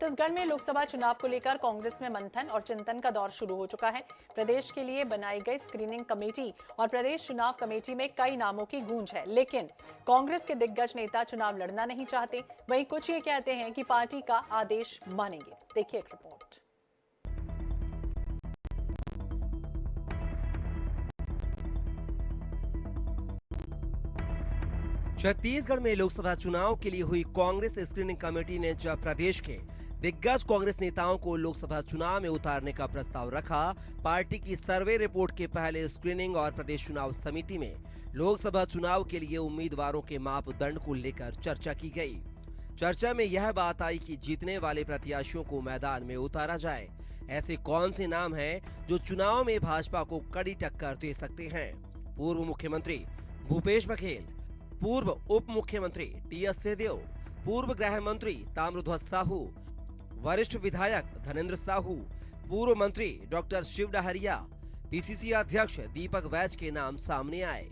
छत्तीसगढ़ में लोकसभा चुनाव को लेकर कांग्रेस में मंथन और चिंतन का दौर शुरू हो चुका है। प्रदेश के लिए बनाई गई स्क्रीनिंग कमेटी और प्रदेश चुनाव कमेटी में कई नामों की गूंज है, लेकिन कांग्रेस के दिग्गज नेता चुनाव लड़ना नहीं चाहते। वहीं कुछ ये कहते हैं कि पार्टी का आदेश मानेंगे। देखिए एक रिपोर्ट। छत्तीसगढ़ में लोकसभा चुनाव के लिए हुई कांग्रेस स्क्रीनिंग कमेटी ने जब प्रदेश के दिग्गज कांग्रेस नेताओं को लोकसभा चुनाव में उतारने का प्रस्ताव रखा, पार्टी की सर्वे रिपोर्ट के पहले स्क्रीनिंग और प्रदेश चुनाव समिति में लोकसभा चुनाव के लिए उम्मीदवारों के मापदंड को लेकर चर्चा की गई। चर्चा में यह बात आई कि जीतने वाले प्रत्याशियों को मैदान में उतारा जाए। ऐसे कौन से नाम हैं जो चुनाव में भाजपा को कड़ी टक्कर दे सकते हैं? पूर्व मुख्यमंत्री भूपेश बघेल, पूर्व उप मुख्यमंत्री टी.एस. सिंहदेव, पूर्व गृह मंत्री ताम्रध्वज साहू, वरिष्ठ विधायक धनेंद्र साहू, पूर्व मंत्री डॉक्टर शिव डहरिया, पीसीसी अध्यक्ष दीपक वैज के नाम सामने आए।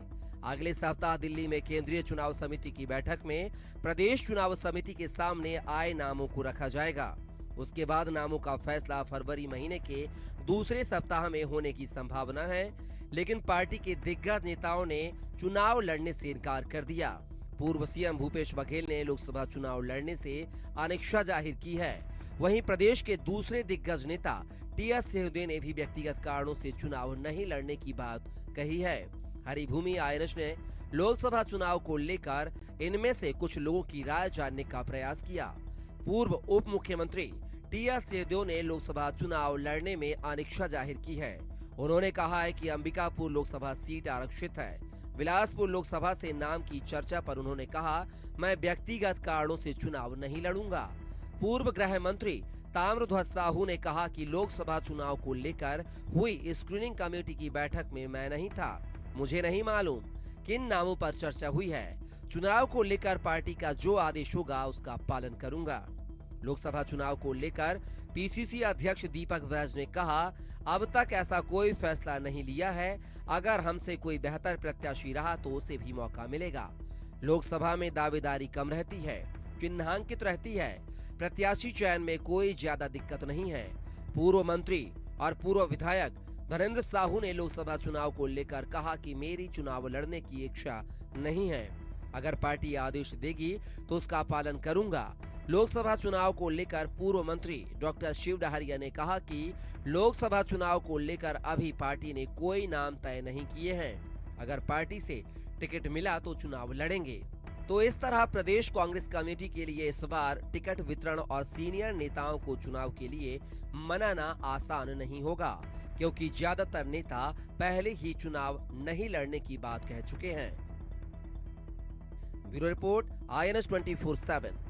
अगले सप्ताह दिल्ली में केंद्रीय चुनाव समिति की बैठक में प्रदेश चुनाव समिति के सामने आए नामों को रखा जाएगा। उसके बाद नामों का फैसला फरवरी महीने के दूसरे सप्ताह में होने की संभावना है, लेकिन पार्टी के दिग्गज नेताओं ने चुनाव लड़ने से इनकार कर दिया। पूर्व सीएम भूपेश बघेल ने लोकसभा चुनाव लड़ने से अनिच्छा जाहिर की है। वहीं प्रदेश के दूसरे दिग्गज नेता टी.एस. सिंहदेव ने भी व्यक्तिगत कारणों से चुनाव नहीं लड़ने की बात कही है। हरिभूमि आयरस ने लोकसभा चुनाव को लेकर इनमें से कुछ लोगों की राय जानने का प्रयास किया। पूर्व उप मुख्यमंत्री टी.एस. सिंहदेव ने लोकसभा चुनाव लड़ने में अनिच्छा जाहिर की है। उन्होंने कहा है कि अंबिकापुर लोकसभा सीट आरक्षित है। बिलासपुर लोकसभा से नाम की चर्चा पर उन्होंने कहा, मैं व्यक्तिगत कारणों से चुनाव नहीं लड़ूंगा। पूर्व गृह मंत्री ताम्रध्वज साहू ने कहा कि लोकसभा चुनाव को लेकर हुई स्क्रीनिंग कमेटी की बैठक में मैं नहीं था, मुझे नहीं मालूम किन नामों पर चर्चा हुई है। चुनाव को लेकर पार्टी का जो आदेश होगा उसका पालन करूंगा। लोकसभा चुनाव को लेकर पीसीसी अध्यक्ष दीपक वैज ने कहा, अब तक ऐसा कोई फैसला नहीं लिया है। अगर हमसे कोई बेहतर प्रत्याशी रहा तो उसे भी मौका मिलेगा। लोकसभा में दावेदारी कम रहती है, चिन्हांकित रहती है। प्रत्याशी चयन में कोई ज्यादा दिक्कत नहीं है। पूर्व मंत्री और पूर्व विधायक धनेंद्र साहू ने लोकसभा चुनाव को लेकर कहा कि मेरी चुनाव लड़ने की इच्छा नहीं है। अगर पार्टी आदेश देगी तो उसका पालन करूंगा। लोकसभा चुनाव को लेकर पूर्व मंत्री डॉक्टर शिव डहरिया ने कहा कि लोकसभा चुनाव को लेकर अभी पार्टी ने कोई नाम तय नहीं किए हैं। अगर पार्टी से टिकट मिला तो चुनाव लड़ेंगे। तो इस तरह प्रदेश कांग्रेस कमेटी के लिए इस बार टिकट वितरण और सीनियर नेताओं को चुनाव के लिए मनाना आसान नहीं होगा, क्योंकि ज्यादातर नेता पहले ही चुनाव नहीं लड़ने की बात कह चुके हैं। Bureau report INS 24/7।